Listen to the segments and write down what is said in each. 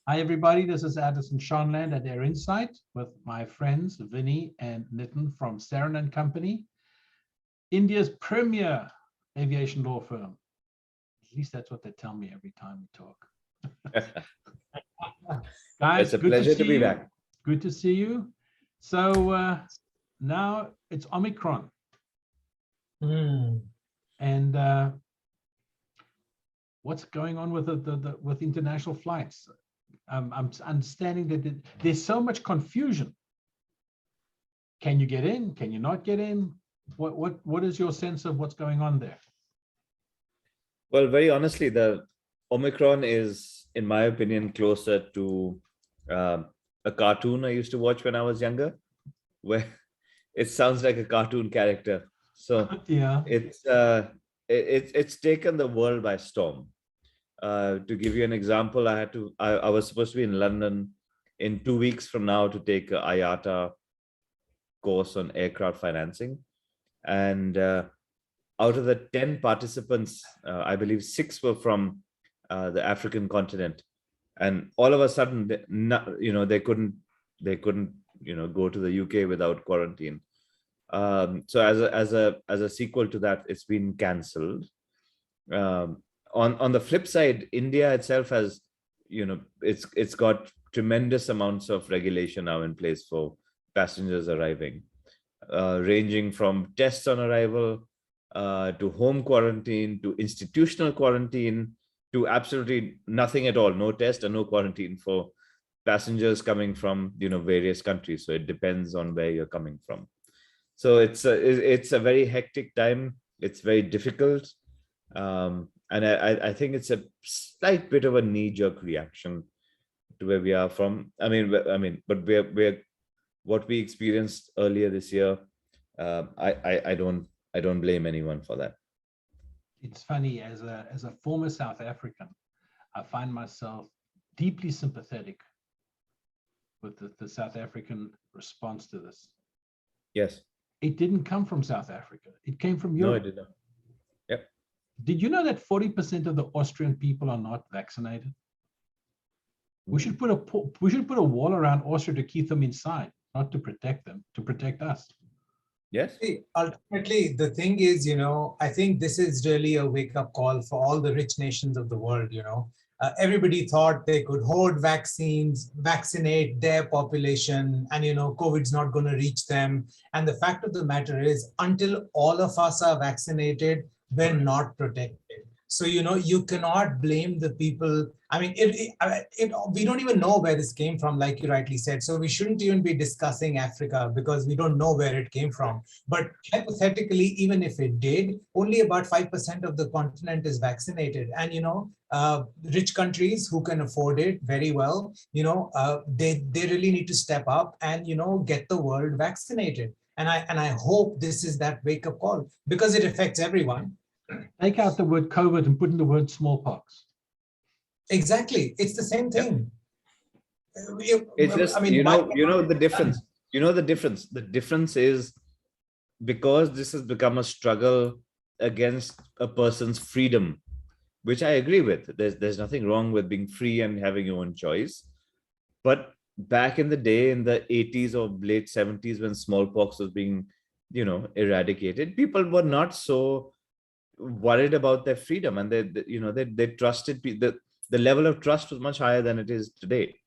Hi, everybody. This is Addison Shanland at Air Insight with my friends Vinny and Nitin from Saran and Company, India's premier aviation law firm. At least that's what they tell me every time we talk. Guys, It's a good to pleasure to see be you. back. Good to see you. So now it's Omicron, and what's going on with with international flights? I'm understanding that there's so much confusion. Can you get in? Can you not get in? What is your sense of what's going on there? Well, very honestly, the Omicron is, in my opinion, closer to a cartoon I used to watch when I was younger, where it sounds like a cartoon character. So Yeah. it's taken the world by storm. To give you an example, I was supposed to be in London in 2 weeks from now to take a IATA course on aircraft financing. And out of the 10 participants, I believe 6 were from the African continent. And all of a sudden, they couldn't go to the UK without quarantine. So as a sequel to that, it's been cancelled. On the flip side, India itself has, it's got tremendous amounts of regulation now in place for passengers arriving, ranging from tests on arrival to home quarantine to institutional quarantine to absolutely nothing at all, no test and no quarantine for passengers coming from various countries. So it depends on where you're coming from. So it's a very hectic time. It's very difficult. And I think it's a slight bit of a knee-jerk reaction to where we are from. But we're what we experienced earlier this year. I don't blame anyone for that. It's funny, as a former South African, I find myself deeply sympathetic with the South African response to this. Yes. It didn't come from South Africa. It came from No, Europe. it did not. Yep. Did you know that 40% of the Austrian people are not vaccinated? We should put a wall around Austria to keep them inside, not to protect them, to protect us. Yes. Ultimately, the thing is, I think this is really a wake-up call for all the rich nations of the world. Everybody thought they could hoard vaccines, vaccinate their population, and COVID's not going to reach them. And the fact of the matter is, until all of us are vaccinated, we're not protected. So, you cannot blame the people. I mean, we don't even know where this came from, like you rightly said. So we shouldn't even be discussing Africa because we don't know where it came from. But hypothetically, even if it did, only about 5% of the continent is vaccinated. And, rich countries who can afford it very well, they really need to step up and, get the world vaccinated. And I hope this is that wake-up call because it affects everyone. Take out the word COVID and put in the word smallpox. Exactly. It's the same thing. It's just, the difference. The difference. The difference is because this has become a struggle against a person's freedom, which I agree with. There's nothing wrong with being free and having your own choice. But back in the day, in the 80s or late 70s, when smallpox was being, eradicated, people were not so worried about their freedom, and they trusted the level of trust was much higher than it is today.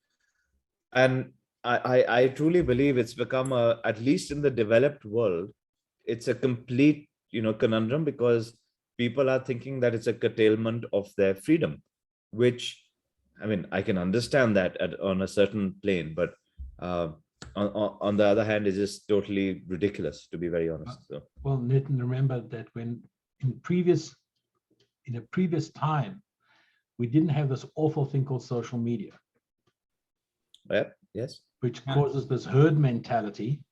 And I truly believe it's become at least in the developed world, it's a complete conundrum because people are thinking that it's a curtailment of their freedom, which I can understand that on a certain plane, but on the other hand, is just totally ridiculous, to be very honest. So. Well, Nitin, remember that when in a previous time, we didn't have this awful thing called social media. Yeah, yes. Which causes this herd mentality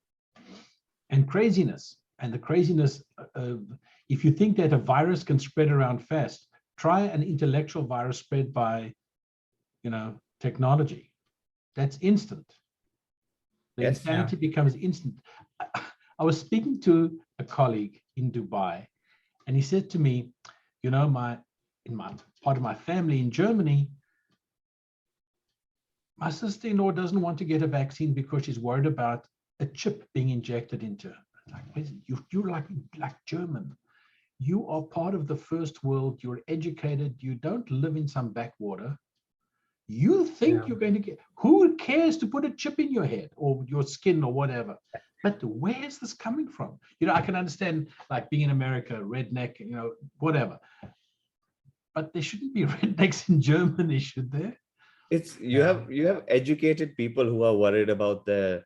and craziness. And the craziness, if you think that a virus can spread around fast, try an intellectual virus spread by, technology. That's instant. The insanity becomes instant. I was speaking to a colleague in Dubai, and he said to me, in my part of my family in Germany, My sister-in-law doesn't want to get a vaccine because she's worried about a chip being injected into her. Like, you're like German. You are part of the first world. You're educated. You don't live in some backwater. You think you're going to get, who cares to put a chip in your head or your skin or whatever? But where is this coming from? I can understand like being in America, redneck, whatever. But there shouldn't be rednecks in Germany, should there? You have educated people who are worried about their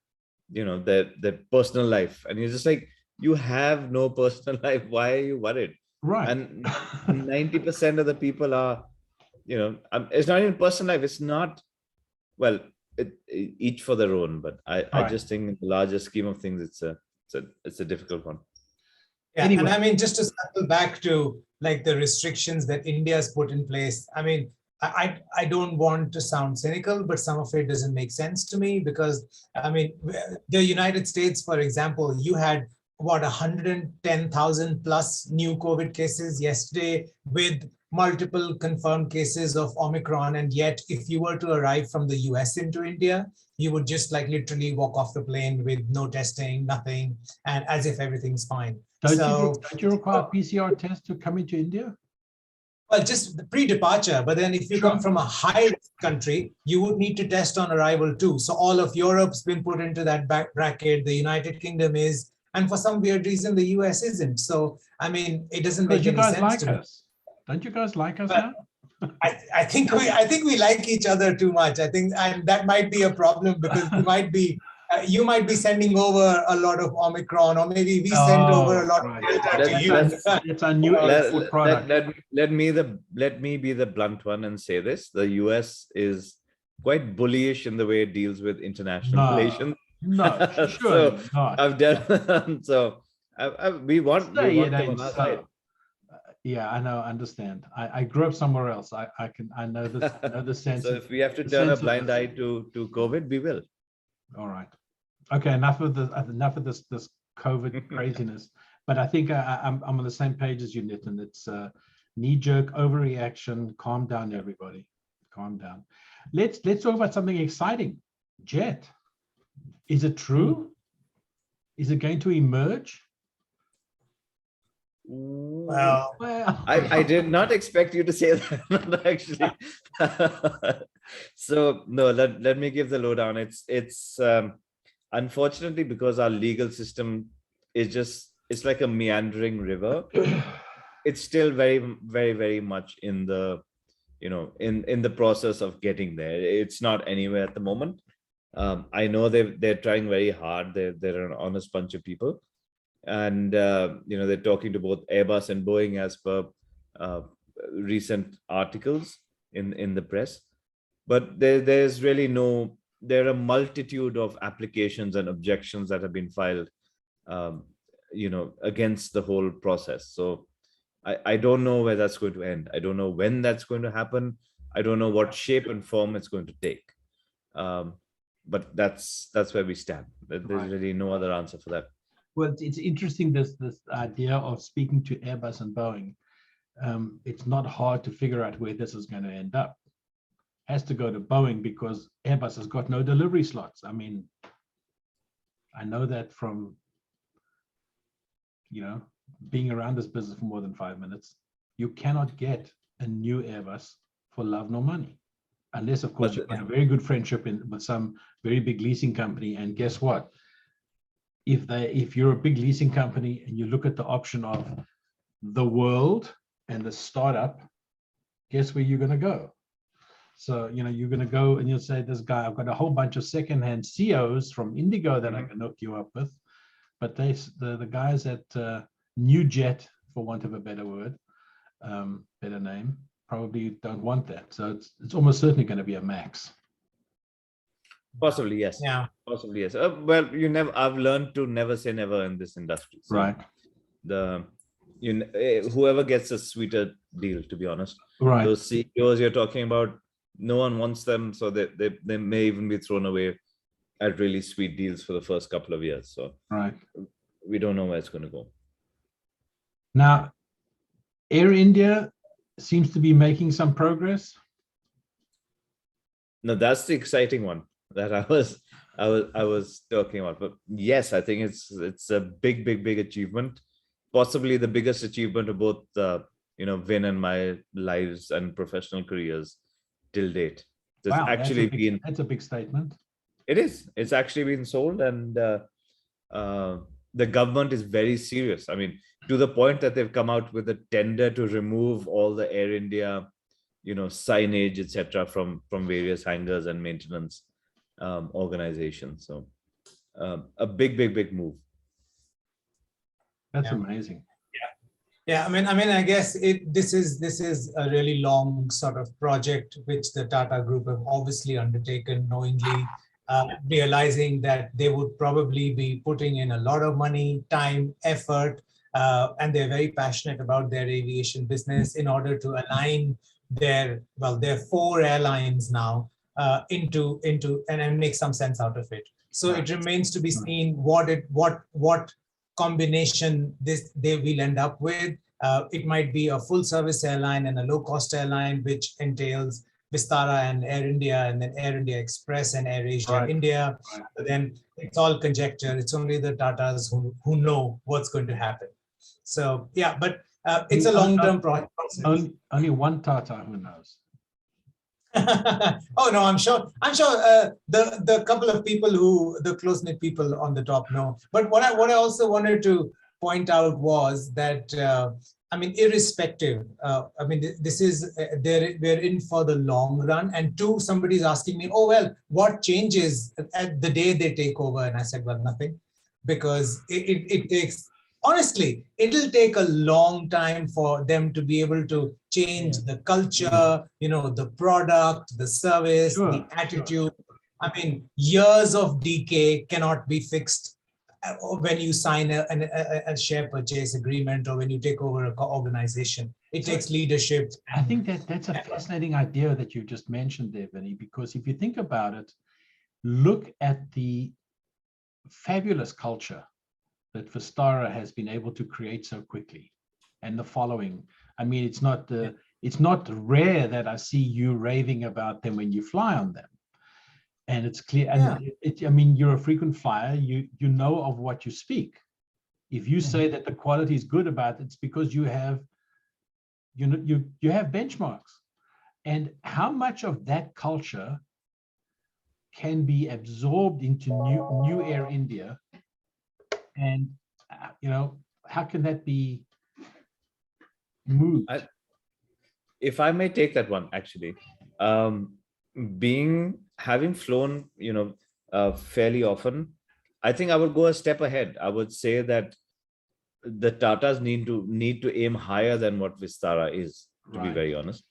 personal life, and you're just like, you have no personal life. Why are you worried? Right. And 90% of the people are, it's not even personal life. It's not, well, each for their own. But I just think in the larger scheme of things, it's a difficult one. Yeah, anyway. And I mean, just to circle back to like the restrictions that India has put in place. I mean, I don't want to sound cynical, but some of it doesn't make sense to me because, I mean, the United States, for example, you had what 110,000 plus new COVID cases yesterday with multiple confirmed cases of Omicron. And yet, if you were to arrive from the US into India, you would just like literally walk off the plane with no testing, nothing, and as if everything's fine. Don't you require a PCR test to come into India? Well, just the pre-departure, but then if you come from a high-risk country, you would need to test on arrival too. So all of Europe's been put into that bracket, the United Kingdom is, and for some weird reason, the US isn't. So, I mean, it doesn't make any sense to me. Don't you guys like us now? I think we like each other too much. I think that might be a problem because you might be sending over a lot of Omicron, or maybe we send over a lot of Delta to you. It's a new food product. Let me be the blunt one and say this: the US is quite bullish in the way it deals with international relations. No, sure not. We want them on our side. Yeah, I know, understand. I grew up somewhere else. I know this. I know the sense. So if we have to turn a blind eye to COVID, we will. All right. Okay. Enough of this COVID craziness. But I think I'm on the same page as you, Nitin. It's knee-jerk overreaction. Calm down, everybody. Calm down. Let's talk about something exciting. Jet. Is it true? Is it going to emerge? Well, I did not expect you to say that actually. So no, let me give the lowdown. It's unfortunately, because our legal system is it's like a meandering river. It's still very, very, very much in the in the process of getting there. It's not anywhere at the moment. I know they're trying very hard. They're an honest bunch of people. And they're talking to both Airbus and Boeing as per recent articles in the press. But there's really there are a multitude of applications and objections that have been filed against the whole process. So I don't know where that's going to end. I don't know when that's going to happen. I don't know what shape and form it's going to take. But that's where we stand. There's really no other answer for that. Well, it's interesting, this idea of speaking to Airbus and Boeing. It's not hard to figure out where this is going to end up. It has to go to Boeing because Airbus has got no delivery slots. I mean, I know that from being around this business for more than 5 minutes. You cannot get a new Airbus for love nor money, unless, of course, you've got a very good friendship with some very big leasing company. And guess what? If you're a big leasing company and you look at the option of the world and the startup, guess where you're going to go? So, you're going to go and you'll say, this guy, I've got a whole bunch of secondhand CEOs from Indigo that I can hook you up with. But the guys at New Jet, for want of a better word, better name, probably don't want that. So it's almost certainly going to be a MAX. Possibly, yes. Yeah. Possibly, yes. Well, I've learned to never say never in this industry. So right. Whoever gets a sweeter deal, to be honest. Right. Those CEOs you're talking about, no one wants them, so they may even be thrown away at really sweet deals for the first couple of years. So right. We don't know where it's going to go. Now, Air India seems to be making some progress. No, that's the exciting one that I was talking about. But yes, I think it's a big achievement, possibly the biggest achievement of both Vin and my lives and professional careers till date. There's Wow, actually been that's a big statement. It is. It's actually been sold, and the government is very serious. I mean, to the point that they've come out with a tender to remove all the Air India, signage, etc., from various hangars and maintenance organizations. So a big move. That's amazing. Yeah, I guess this is a really long sort of project which the Tata Group have obviously undertaken, knowingly realizing that they would probably be putting in a lot of money, time, effort, and they're very passionate about their aviation business in order to align their 4 airlines now into and make some sense out of it. So it remains to be seen what combination they will end up with. It might be a full service airline and a low cost airline, which entails Vistara and Air India, and then Air India Express and Air Asia India. But then it's all conjecture. It's only the Tatas who know what's going to happen. So yeah, but it's a long-term project. Only one Tata who knows. Oh no, I'm sure the couple of people the close-knit people on the top know. But what I also wanted to point out was that irrespective, this is we're in for the long run. And 2, somebody's asking me, oh well, what changes at the day they take over? And I said, well, nothing, because it takes. Honestly, it'll take a long time for them to be able to change the culture, the product, the service, the attitude. Years of decay cannot be fixed when you sign a share purchase agreement or when you take over an organization. It takes leadership. I think that's a fascinating idea that you just mentioned there, Vinny, because if you think about it, look at the fabulous culture that Vistara has been able to create so quickly, and the following. It's not rare that I see you raving about them when you fly on them, and it's clear. And you're a frequent flyer. You know of what you speak. If you say that the quality is good about it, it's because you have benchmarks, and how much of that culture can be absorbed into new Air India. And, how can that be moved? If I may take that one, actually, having flown, fairly often, I think I would go a step ahead. I would say that the Tatas need to aim higher than what Vistara is, to be very honest.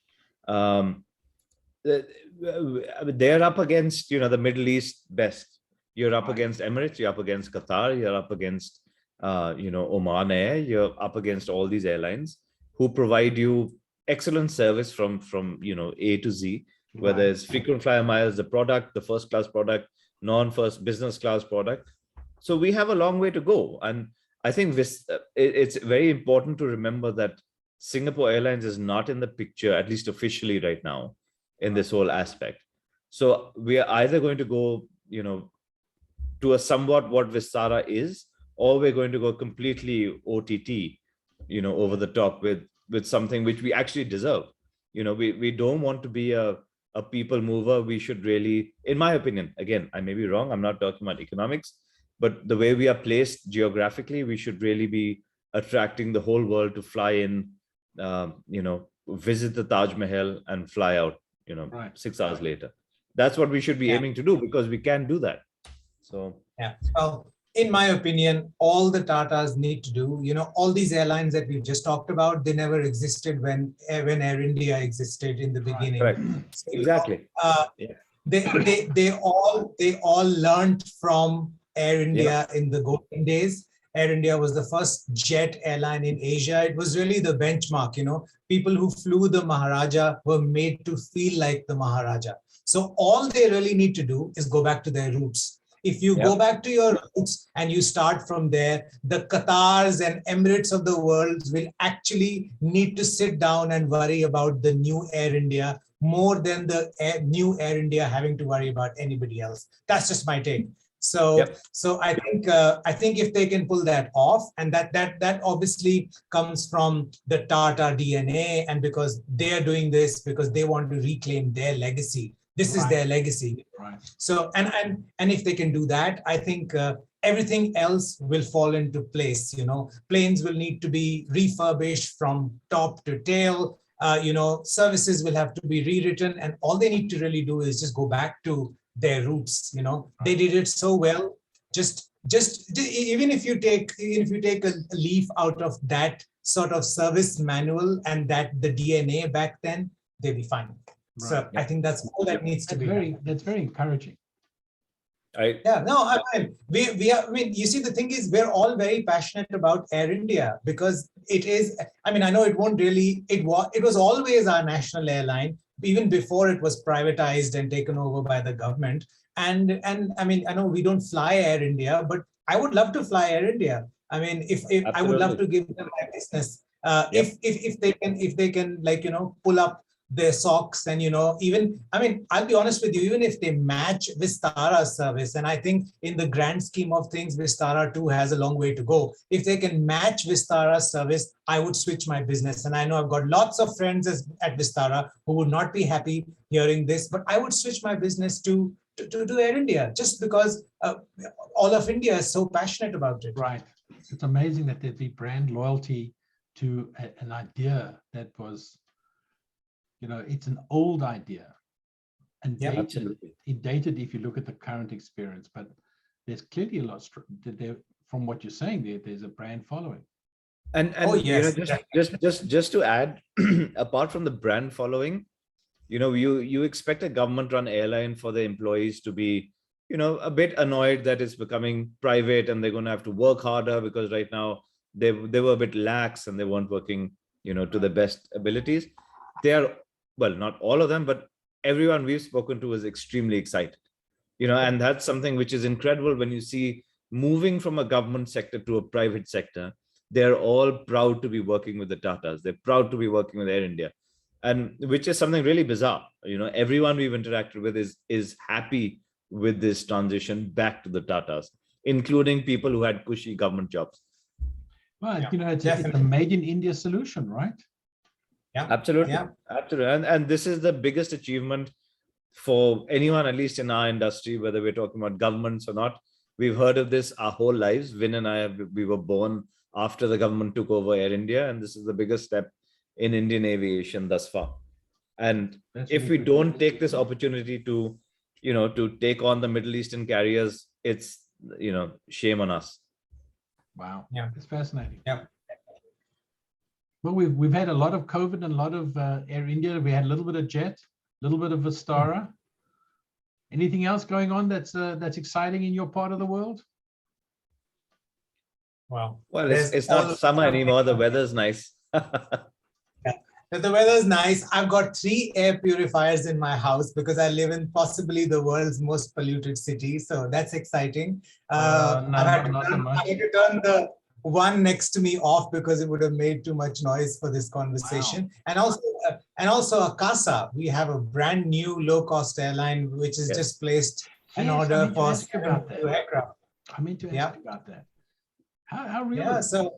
They're up against, the Middle East best. You're up against Emirates, you're up against Qatar, you're up against, Oman Air, you're up against all these airlines who provide you excellent service from A to Z, whether it's frequent flyer miles, the product, the first class product, non-first business class product. So we have a long way to go. And I think it's very important to remember that Singapore Airlines is not in the picture, at least officially right now, in this whole aspect. So we are either going to go, to a somewhat what Vistara is, or we're going to go completely OTT, over the top with something which we actually deserve. We don't want to be a people mover. We should really, in my opinion, again, I may be wrong, I'm not talking about economics, but the way we are placed geographically, we should really be attracting the whole world to fly in, visit the Taj Mahal and fly out, 6 hours later. That's what we should be aiming to do, because we can do that. So well, in my opinion, all the Tatas need to do, all these airlines that we've just talked about, they never existed when Air India existed in the beginning. Correct. So, exactly. They all learned from Air India in the golden days. Air India was the first jet airline in Asia. It was really the benchmark. People who flew the Maharaja were made to feel like the Maharaja. So all they really need to do is go back to their roots. If you go back to your roots and you start from there, the Qatars and Emirates of the world will actually need to sit down and worry about the new Air India, more than the new Air India having to worry about anybody else. That's just my take. So, Yep. so I think if they can pull that off, and that obviously comes from the Tata DNA, and because they are doing this because they want to reclaim their legacy. This is their legacy. Right. So, and if they can do that, I think everything else will fall into place. You know, planes will need to be refurbished from top to tail. You know, services will have to be rewritten, and all they need to really do is just go back to their roots. You know, they did it so well. Just even if you take a leaf out of that sort of service manual and that the DNA back then, they'll be fine. Right. So I think that's all that needs to be. That's very encouraging. Yeah, no, I mean, we are, I mean, you see, the thing is, we're all very passionate about Air India because it is, I mean, I know it won't really, it was always our national airline, even before it was privatized and taken over by the government. And I mean, I know we don't fly Air India, but I would love to fly Air India. I mean, if I would love to give them my business, if they can, like, you know, pull up their socks, and, you know, even, I mean, I'll be honest with you, even if they match Vistara's service, and I think in the grand scheme of things, Vistara too has a long way to go. If they can match Vistara's service, I would switch my business. And I know I've got lots of friends at Vistara who would not be happy hearing this, but I would switch my business to Air India, just because all of India is so passionate about it. Right. It's amazing that there'd be brand loyalty to an idea that was, you know, it's an old idea, and dated if you look at the current experience, but there's clearly a lot from what you're saying there's a brand following. And yes, you know, just to add, apart from the brand following, you know, you expect a government-run airline for the employees to be, you know, a bit annoyed that it's becoming private and they're going to have to work harder because right now they were a bit lax and they weren't working, you know, to the best abilities. They are, well, not all of them, but everyone we've spoken to is extremely excited, you know, and that's something which is incredible when you see moving from a government sector to a private sector. They're all proud to be working with the Tatas. They're proud to be working with Air India, and which is something really bizarre. You know, everyone we've interacted with is happy with this transition back to the Tatas, including people who had cushy government jobs. Well, you know, it's a made in India solution, right? Yeah, absolutely. Yeah. Absolutely. And this is the biggest achievement for anyone, at least in our industry, whether we're talking about governments or not. We've heard of this our whole lives. Vin and I, we were born after the government took over Air India, and this is the biggest step in Indian aviation thus far. And if we don't take this opportunity to, you know, to take on the Middle Eastern carriers, it's, you know, shame on us. Wow. Yeah, it's fascinating. Yeah. Well, we've had a lot of COVID and a lot of Air India. We had a little bit of Jet, a little bit of Vistara. Anything else going on that's exciting in your part of the world? Well, it's not summer anymore. The weather's nice. Yeah. The weather's nice. I've got 3 air purifiers in my house because I live in possibly the world's most polluted city. So that's exciting. I had to turn the one next to me off because it would have made too much noise for this conversation. Wow. And also Akasa, we have a brand new low-cost airline which is just placed an order for 72 aircraft. I mean to ask about that. How real? Yeah, so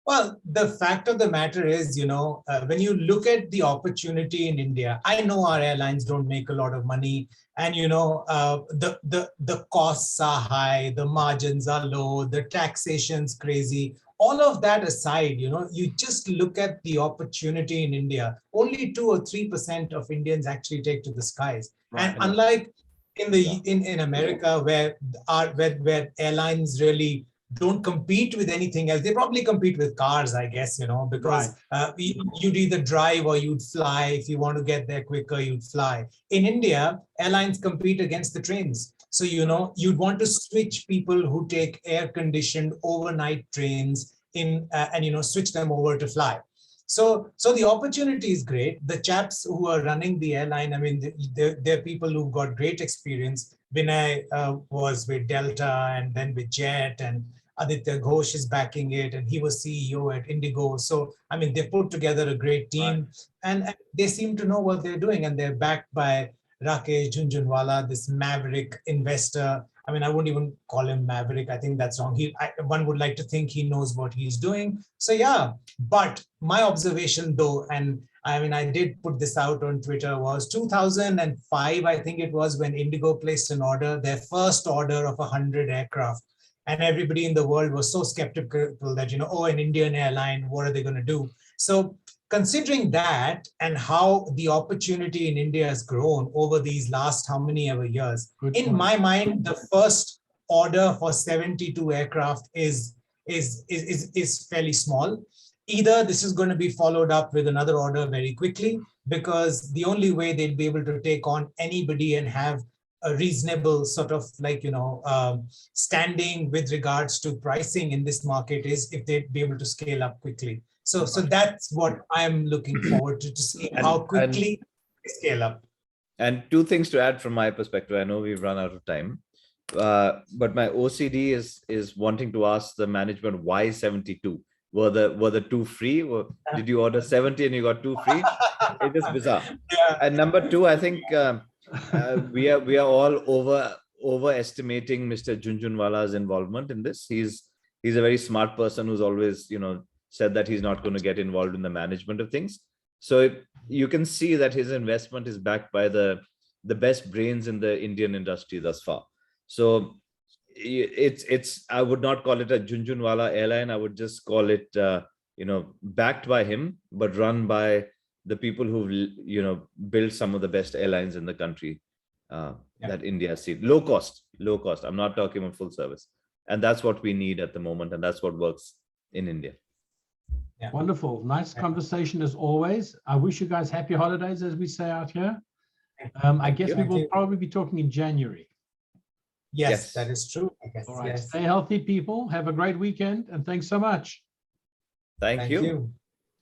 well, the fact of the matter is, you know, when you look at the opportunity in India, I know our airlines don't make a lot of money, and you know, the costs are high, the margins are low, the taxation's crazy. All of that aside, you know, you just look at the opportunity in India. Only 2 or 3% of Indians actually take to the skies, and unlike in America, where airlines really don't compete with anything else. They probably compete with cars, I guess, you know, because you'd either drive or you'd fly. If you want to get there quicker, you'd fly. In India, airlines compete against the trains. So, you know, you'd want to switch people who take air-conditioned overnight trains and, you know, switch them over to fly. So the opportunity is great. The chaps who are running the airline, I mean, they're people who've got great experience. Vinay was with Delta and then with Jet, and Aditya Ghosh is backing it, and he was CEO at Indigo. So, I mean, they put together a great team, and they seem to know what they're doing, and they're backed by Rakesh Jhunjhunwala, this maverick investor. I mean, I wouldn't even call him maverick. I think that's wrong. One would like to think he knows what he's doing. So yeah, but my observation though, and I mean, I did put this out on Twitter, was 2005, I think it was, when Indigo placed an order, their first order of 100 aircraft. And everybody in the world was so skeptical that, oh, an Indian airline, what are they going to do? So considering that and how the opportunity in India has grown over these last how many ever years, in my mind, the first order for 72 aircraft is fairly small. Either this is going to be followed up with another order very quickly, because the only way they'd be able to take on anybody and have a reasonable sort of standing with regards to pricing in this market is if they'd be able to scale up quickly. So that's what I'm looking forward to see how quickly they scale up. And two things to add from my perspective. I know we've run out of time, but my OCD is wanting to ask the management why 72. Were the two free? Or did you order 70 and you got two free? It is bizarre. Yeah. And number two, I think we are all overestimating Mr. Jhunjhunwala's involvement in this. He's a very smart person who's always said that he's not going to get involved in the management of things. So you can see that his investment is backed by the best brains in the Indian industry thus far. So it's I would not call it a Jhunjhunwala airline. I would just call it backed by him, but run by the people who've built some of the best airlines in the country that India has seen. Low cost. I'm not talking about full service, and that's what we need at the moment, and that's what works in India. Yeah. Wonderful. Nice conversation as always. I wish you guys happy holidays, as we say out here. I guess we will probably be talking in January. Yes, that is true. I guess. All right. Yes. Stay healthy, people. Have a great weekend, and thanks so much. Thank you.